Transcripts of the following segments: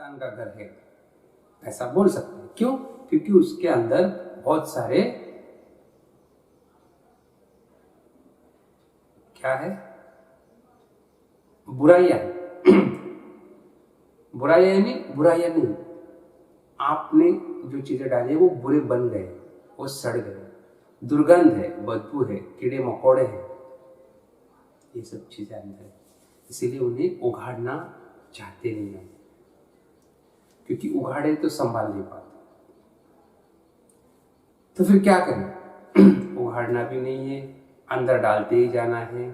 शैतान का घर है, ऐसा बोल सकते हैं। क्यों? क्योंकि उसके अंदर बहुत सारे क्या है, बुराइयां है। बुराइयां नहीं, आपने जो चीजें डाली है वो बुरे बन गए, वो सड़ गए, दुर्गंध है, बदबू है, कीड़े मकोड़े हैं, ये सब चीजें अंदर है। इसीलिए उन्हें उगाड़ना चाहते नहीं हम, क्योंकि उगाड़े तो संभाल नहीं पाते। तो फिर क्या करें? उगाड़ना भी नहीं है, अंदर डालते ही जाना है।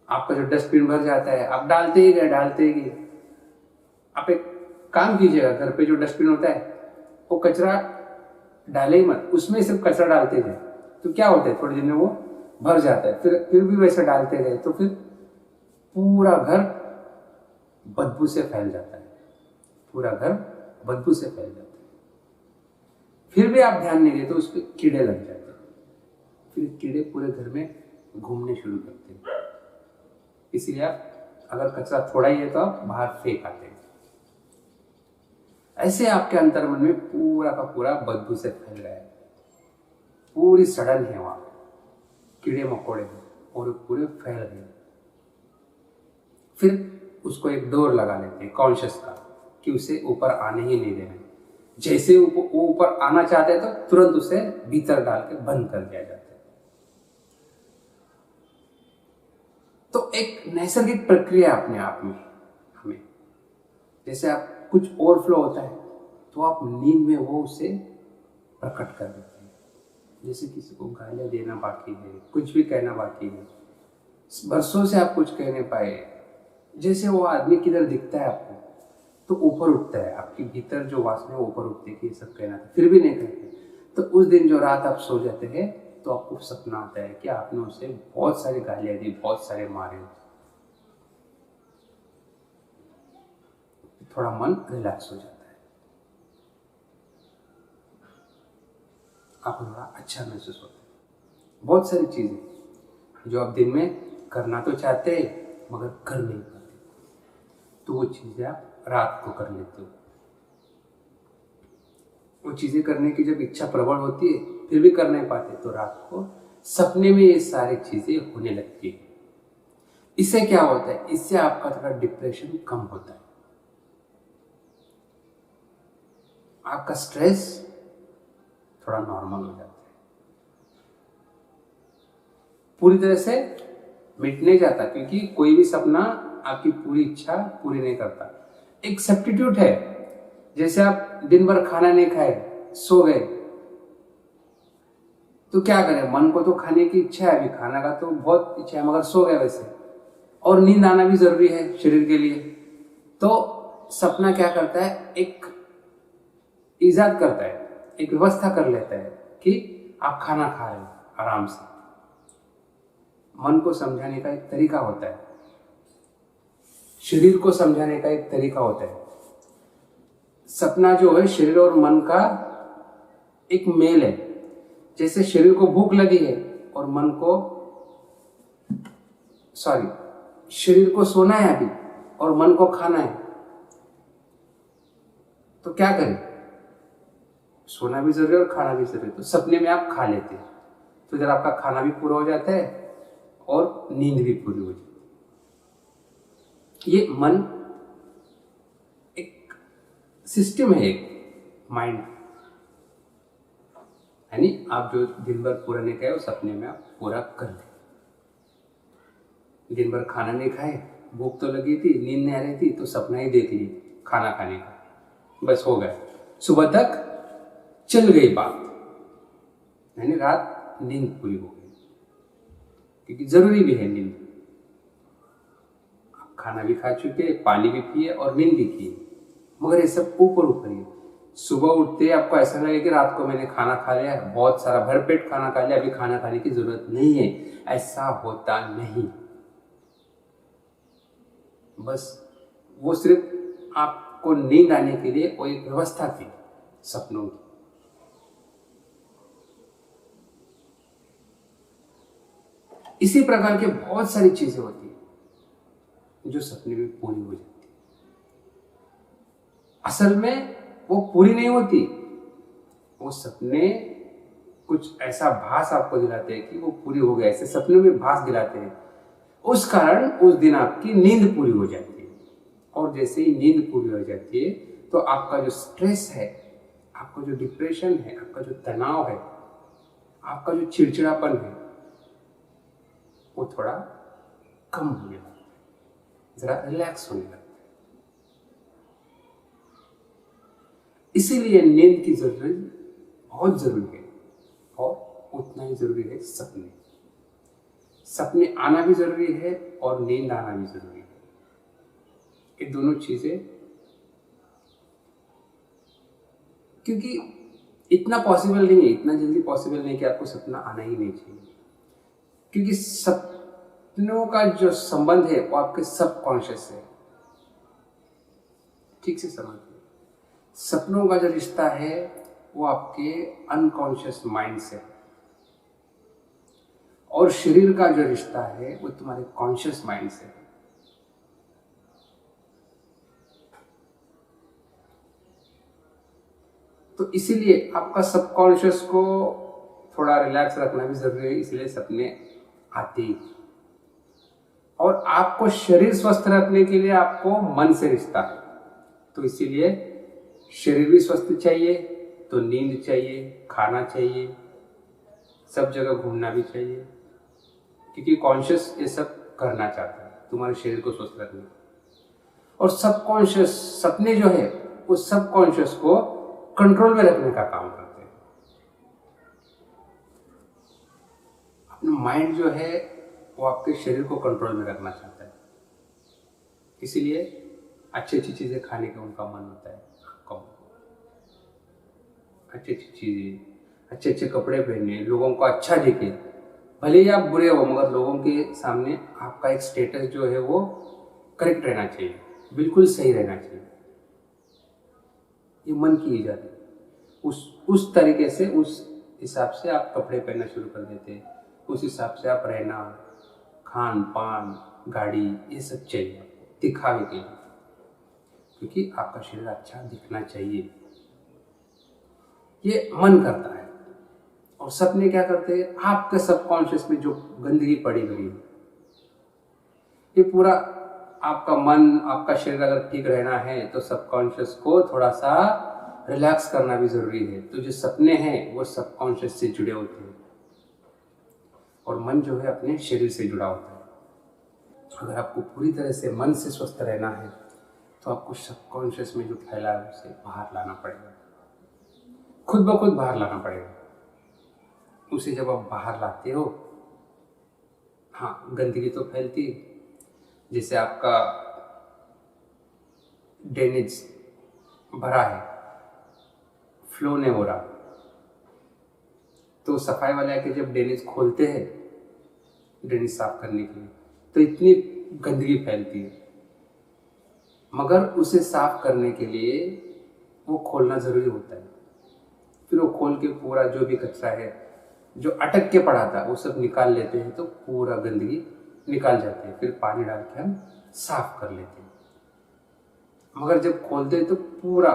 आपका जो डस्टबिन भर जाता है, आप डालते ही गए। आप एक काम कीजिएगा, घर पे जो डस्टबिन होता है वो कचरा डाले ही मत, उसमें सिर्फ कचरा डालते जाए। तो क्या होता है, थोड़े दिन में वो भर जाता है, फिर भी वैसे डालते गए तो फिर पूरा घर बदबू से फैल जाता है। फिर भी आप ध्यान नहीं देते, उस पर कीड़े लग जाते हैं। फिर कीड़े पूरे घर में घूमने शुरू करते हैं। इसीलिए आप अगर कचरा थोड़ा ही है तो आप बाहर फेंक आते हैं। ऐसे आपके अंतर्मन में पूरा का पूरा बदबू से फैल गया है, पूरी सड़न है, वहां कीड़े मकोड़े हैं और पूरे फैल गए। फिर उसको एक डोर लगा लेते हैं कॉन्शियस का, कि उसे ऊपर आने ही नहीं देना। जैसे वो ऊपर आना चाहते हैं तो तुरंत उसे भीतर डाल के बंद कर दिया जाता है। तो एक नैसर्गिक प्रक्रिया अपने आप में हमें, जैसे आप कुछ ओवरफ्लो होता है तो आप नींद में वो उसे प्रकट कर देते हैं। जैसे किसी को गालियां देना बाकी है, कुछ भी कहना बाकी है, बरसों से आप कुछ कह नहीं पाए, जैसे वो आदमी किधर दिखता है आपको तो ऊपर उठता है, आपके भीतर जो वासना है ऊपर उठती है कि ये सब कहना था, फिर भी नहीं कहते। तो उस दिन जो रात आप सो जाते हैं तो आपको सपना आता है कि आपने उसे बहुत सारी गालियां दी, बहुत सारे मारे। थोड़ा मन रिलैक्स हो जाता है, आपको थोड़ा अच्छा महसूस होता है। बहुत सारी चीजें जो आप दिन में करना तो चाहते हैं मगर कर नहीं पाते, तो वो चीजें आप रात को कर लेते हो। वो चीजें करने की जब इच्छा प्रबल होती है फिर भी कर नहीं पाते, तो रात को सपने में ये सारी चीजें होने लगती है। इससे क्या होता है, इससे आपका थोड़ा डिप्रेशन कम होता है, आपका स्ट्रेस थोड़ा नॉर्मल हो जाता है। पूरी तरह से मिट नहीं जाता, क्योंकि कोई भी सपना आपकी पूरी इच्छा पूरी नहीं करता। एक सब्स्टिट्यूट है, जैसे आप दिन भर खाना नहीं खाए, सो गए, तो क्या करें, मन को तो खाने की इच्छा है, अभी खाना का तो बहुत इच्छा है, मगर सो गए वैसे, और नींद आना भी जरूरी है शरीर के लिए। तो सपना क्या करता है, एक इजाद करता है, एक व्यवस्था कर लेता है कि आप खाना खा रहे हो आराम से। मन को समझाने का एक तरीका होता है, शरीर को समझाने का एक तरीका होता है। सपना जो है शरीर और मन का एक मेल है। जैसे शरीर को भूख लगी है और मन को शरीर को सोना है अभी और मन को खाना है, तो क्या करें, सोना भी जरूरी है और खाना भी जरूरी है। तो सपने में आप खा लेते हैं, तो इधर आपका खाना भी पूरा हो जाता है और नींद भी पूरी हो जाती है। ये मन एक सिस्टम है, एक माइंड, यानी आप जो दिन भर पूरा नहीं खाए वो सपने में आप पूरा कर लें। दिन भर खाना नहीं खाए, भूख तो लगी थी, नींद नहीं आ रही थी, तो सपना ही देती है खाना खाने का, बस हो गया, सुबह तक चल गई बात, यानी रात नींद पूरी हो गई, क्योंकि जरूरी भी है नींद। आप खाना भी खा चुके, पानी भी पिए और नींद भी की, मगर ये सब ऊपर ही है। सुबह उठते आपको ऐसा लगे कि रात को मैंने खाना खा लिया, बहुत सारा भरपेट खाना खा लिया, अभी खाना खाने की जरूरत नहीं है, ऐसा होता नहीं। बस वो सिर्फ आपको नींद आने के लिए कोई व्यवस्था थी सपनों की। इसी प्रकार के बहुत सारी चीजें होती है जो सपने में पूरी हो जाती है। असल में वो पूरी नहीं होती, वो सपने कुछ ऐसा भास आपको दिलाते हैं कि वो पूरी हो गए, ऐसे सपनों में भास दिलाते हैं। उस कारण उस दिन आपकी नींद पूरी हो जाती है, और जैसे ही नींद पूरी हो जाती है तो आपका जो स्ट्रेस है, आपका जो डिप्रेशन है, आपका जो तनाव है, आपका जो चिड़चिड़ापन है, वो थोड़ा कम होने लगता है, जरा रिलैक्स होने लगता है। इसीलिए नींद की जरूरत बहुत जरूरी है, और उतना ही जरूरी है सपने। सपने आना भी जरूरी है और नींद आना भी जरूरी है। ये दोनों चीजें, क्योंकि इतना पॉसिबल नहीं है, इतना जल्दी पॉसिबल नहीं कि आपको सपना आना ही नहीं चाहिए, क्योंकि सपनों का जो संबंध है वो आपके सबकॉन्शियस से। ठीक से समझिए, सपनों का जो रिश्ता है वो आपके अनकॉन्शियस माइंड से, और शरीर का जो रिश्ता है वो तुम्हारे कॉन्शियस माइंड से। तो इसीलिए आपका सबकॉन्शियस को थोड़ा रिलैक्स रखना भी जरूरी है, इसलिए सपने आते ही। और आपको शरीर स्वस्थ रखने के लिए आपको मन से रिश्ता है, तो इसीलिए शरीर भी स्वस्थ चाहिए तो नींद चाहिए, खाना चाहिए, सब जगह घूमना भी चाहिए, क्योंकि कॉन्शियस ये सब करना चाहता है तुम्हारे शरीर को स्वस्थ रखने। और सबकॉन्शियस सपने जो है वो सबकॉन्शियस को कंट्रोल में रखने का काम करते हैं। अपना माइंड जो है वो आपके शरीर को कंट्रोल में रखना चाहता है, इसीलिए अच्छी अच्छी चीजें खाने का उनका मन होता है, अच्छी अच्छी चीजें, अच्छे अच्छे कपड़े पहने, लोगों को अच्छा दिखे, भले ही आप बुरे हो मगर लोगों के सामने आपका एक स्टेटस जो है वो करेक्ट रहना चाहिए, बिल्कुल सही रहना चाहिए। ये मन की इजाज़त है। उस तरीके से, उस हिसाब से आप कपड़े पहनना शुरू कर देते हैं, उस हिसाब से आप रहना, खान पान, गाड़ी, ये सब चाहिए दिखावे के लिए, क्योंकि आपका शरीर अच्छा दिखना चाहिए, ये मन करता है। और सपने क्या करते हैं, आपके सबकॉन्शियस में जो गंदगी पड़ी हुई है, ये पूरा आपका मन, आपका शरीर अगर ठीक रहना है तो सबकॉन्शियस को थोड़ा सा रिलैक्स करना भी जरूरी है। तो जो सपने हैं वो सबकॉन्शियस से जुड़े होते हैं, और मन जो है अपने शरीर से जुड़ा होता है। अगर आपको पूरी तरह से मन से स्वस्थ रहना है तो आपको सबकॉन्शियस में जो फैला है उसे बाहर लाना पड़ेगा, खुद ब खुद बाहर लाना पड़ेगा। उसे जब आप बाहर लाते हो, हाँ गंदगी तो फैलती है, जैसे आपका ड्रेनेज भरा है, फ्लो नहीं हो रहा, तो सफाई वाले आके जब ड्रेनेज खोलते हैं ड्रेनेज साफ करने के लिए, तो इतनी गंदगी फैलती है, मगर उसे साफ करने के लिए वो खोलना ज़रूरी होता है। फिर वो खोल के पूरा जो भी कचरा है जो अटक के पड़ा था वो सब निकाल लेते हैं, तो पूरा गंदगी निकाल जाती है। फिर पानी डाल के हम साफ कर लेते हैं। मगर जब खोलते हैं तो पूरा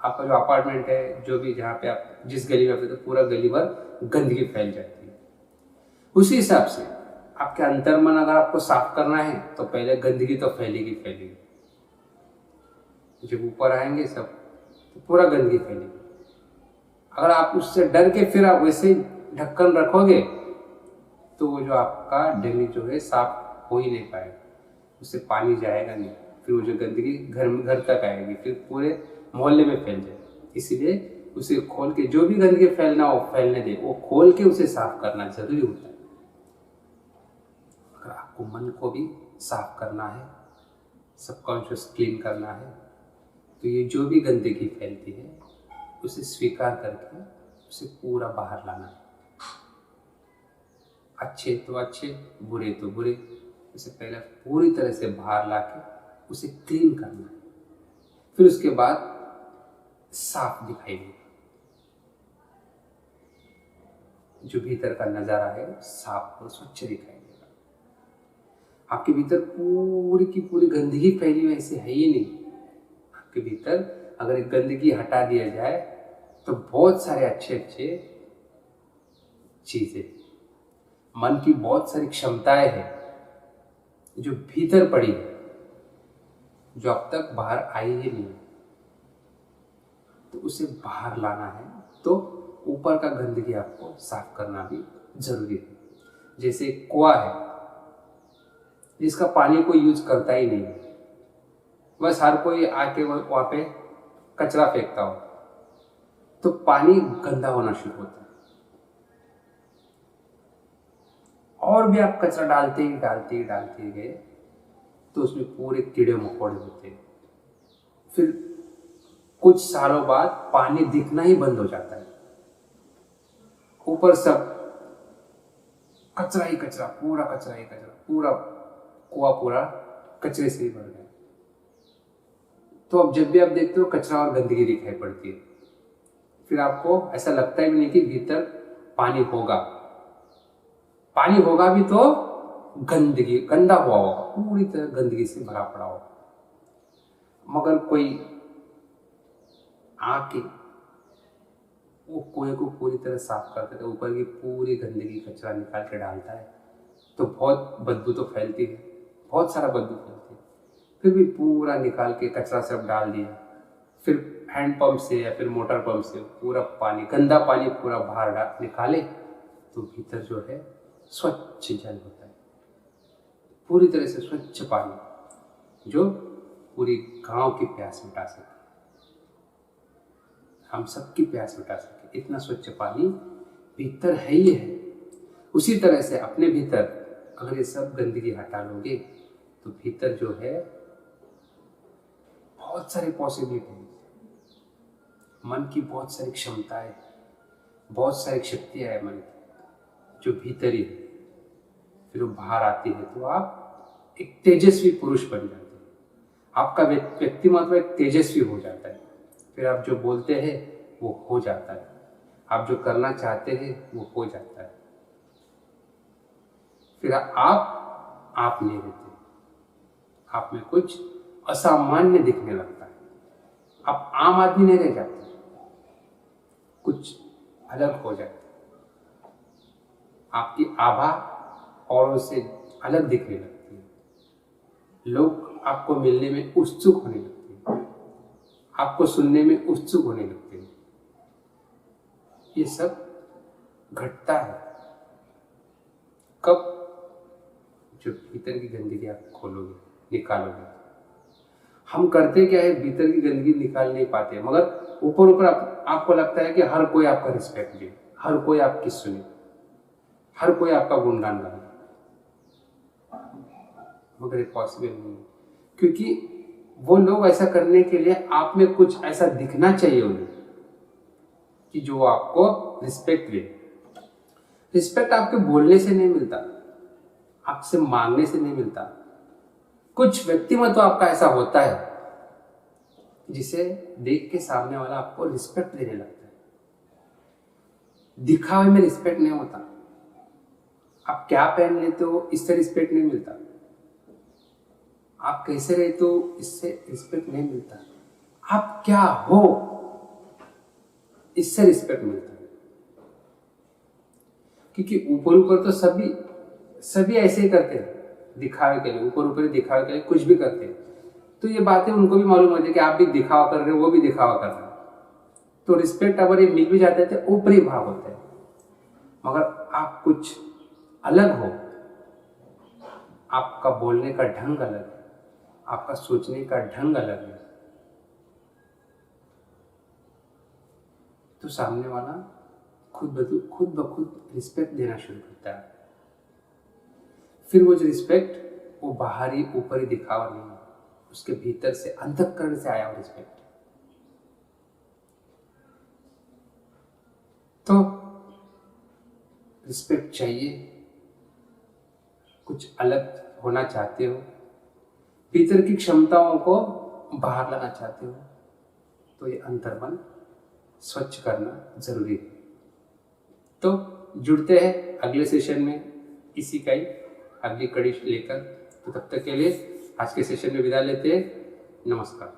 आपका जो अपार्टमेंट है, जो भी जहाँ पे आप जिस गली में रहते, तो पूरा गली भर गंदगी फैल जाती है। उसी हिसाब से आपके अंतर्मन अगर आपको साफ करना है तो पहले गंदगी तो फैलेगी फैलेगी, जब ऊपर आएंगे सब तो पूरा गंदगी फैलेगी। अगर आप उससे डर के फिर आप वैसे ढक्कन रखोगे तो वो जो आपका ड्रेनेज जो है साफ हो ही नहीं पाएगा, उससे पानी जाएगा नहीं, फिर वो जो गंदगी घर तक आएगी, फिर पूरे मोहल्ले में फैल जाएगी। इसीलिए उसे खोल के जो भी गंदगी फैलना हो फैलने दे, वो खोल के उसे साफ करना जरूरी होता है। अगर आपको मन को भी साफ करना है, सबकॉन्शियस क्लीन करना है, तो ये जो भी गंदगी फैलती है उसे स्वीकार करके उसे पूरा बाहर लाना है। अच्छे तो अच्छे, बुरे तो बुरे, उसे पहले पूरी तरह से बाहर लाके उसे क्लीन करना है। फिर उसके बाद साफ दिखाई देगा, जो भीतर का नजारा है साफ और स्वच्छ दिखाई देगा। आपके भीतर पूरी की पूरी गंदगी फैली हुई ऐसे है ही नहीं, आपके भीतर अगर एक गंदगी हटा दिया जाए तो बहुत सारे अच्छे अच्छे चीजें, मन की बहुत सारी क्षमताएं हैं जो भीतर पड़ी है, जो अब तक बाहर आई ही नहीं, तो उसे बाहर लाना है तो ऊपर का गंदगी आपको साफ करना भी जरूरी है। जैसे एक कुआं है जिसका पानी कोई यूज करता ही नहीं, बस हर कोई आके वहां पे कचरा फेंकता हो, तो पानी गंदा होना शुरू होता है। और भी आप कचरा डालते ही गए तो उसमें पूरे कीड़े मकोड़े होते हैं। फिर कुछ सालों बाद पानी दिखना ही बंद हो जाता है, ऊपर सब कचरा ही कचरा, पूरा कचरा ही कचरा, पूरा कुआं पूरा कचरे से ही भर गया। तो अब जब भी आप देखते हो कचरा और गंदगी दिखाई पड़ती है, फिर आपको ऐसा लगता ही नहीं कि भीतर पानी होगा। पानी होगा भी तो गंदगी, गंदा हुआ होगा, पूरी तरह गंदगी से भरा पड़ा होगा। मगर कोई आके वो कुएं को पूरी तरह साफ करता है, ऊपर की पूरी गंदगी कचरा निकाल के डालता है, तो बहुत बदबू तो फैलती है, बहुत सारा बदबू फैलती है। फिर भी पूरा निकाल के कचरा सब डाल दिया, फिर हैंडपंप से या फिर मोटर पंप से पूरा पानी, गंदा पानी पूरा बाहर निकाले तो भीतर जो है स्वच्छ जल होता है, पूरी तरह से स्वच्छ पानी जो पूरी गांव की प्यास मिटा सके, हम सबकी प्यास मिटा सके, इतना स्वच्छ पानी भीतर है ही है। उसी तरह से अपने भीतर अगर ये सब गंदगी हटा लोगे तो भीतर जो है बहुत सारी पॉसिबिलिटी है, मन की बहुत सारी क्षमताएं, बहुत सारी शक्तियां है मन की जो भीतर ही है। फिर वो बाहर आती है तो आप एक तेजस्वी पुरुष बन जाते हैं, आपका व्यक्तिमत्व एक तेजस्वी हो जाता है। फिर आप जो बोलते हैं वो हो जाता है, आप जो करना चाहते हैं वो हो जाता है। फिर आप नहीं रहते, आप में कुछ असामान्य दिखने लगता है, आप आम आदमी नहीं रह जाते, कुछ अलग हो जाते, आपकी आभा औरों से अलग दिखने लगती है, लोग आपको मिलने में उत्सुक होने लगते हैं, आपको सुनने में उत्सुक होने लगते हैं। ये सब घटता है कब? जो भीतर की गंदगी आप खोलोगे, निकालोगे। हम करते क्या है, भीतर की गंदगी निकाल नहीं पाते, मगर ऊपर ऊपर आपको लगता है कि हर कोई आपका रिस्पेक्ट दे, हर कोई आपकी सुने, हर कोई आपका गुणगान गाए, मगर ये पॉसिबल नहीं है, क्योंकि वो लोग ऐसा करने के लिए आप में कुछ ऐसा दिखना चाहिए उन्हें कि जो आपको रिस्पेक्ट दे। रिस्पेक्ट आपके बोलने से नहीं मिलता, आपसे मांगने से नहीं मिलता। कुछ व्यक्तिमत्व आपका ऐसा होता है जिसे देख के सामने वाला आपको रिस्पेक्ट देने लगता है। दिखावे में रिस्पेक्ट नहीं होता, आप क्या पहन लेते हो इससे रिस्पेक्ट नहीं मिलता, आप कैसे रहते हो इससे रिस्पेक्ट नहीं मिलता, आप क्या हो इससे रिस्पेक्ट मिलता है। क्योंकि ऊपर ऊपर तो सभी ऐसे ही करते हैं, दिखावे के लिए, ऊपर ऊपर दिखावे के लिए कुछ भी करते हैं, तो ये बातें उनको भी मालूम होती है कि आप भी दिखावा कर रहे हो, वो भी दिखावा कर रहे हैं, तो रिस्पेक्ट अगर ये मिल भी जाते थे ऊपरी भाव होते हैं। मगर आप कुछ अलग हो, आपका बोलने का ढंग अलग है, आपका सोचने का ढंग अलग है, तो सामने वाला खुद ब खुद रिस्पेक्ट देना शुरू करता है। फिर वो जो रिस्पेक्ट वो बाहरी ऊपरी दिखावा नहीं है, उसके भीतर से अंतःकरण से आया हुआ रिस्पेक्ट। तो रिस्पेक्ट चाहिए, कुछ अलग होना चाहते हो, भीतर की क्षमताओं को बाहर लाना चाहते हो, तो ये अंतर्मन स्वच्छ करना जरूरी है। तो जुड़ते हैं अगले सेशन में इसी का ही अगली कड़ी लेकर। तो तब तक के लिए आज के सेशन में विदा लेते हैं। नमस्कार।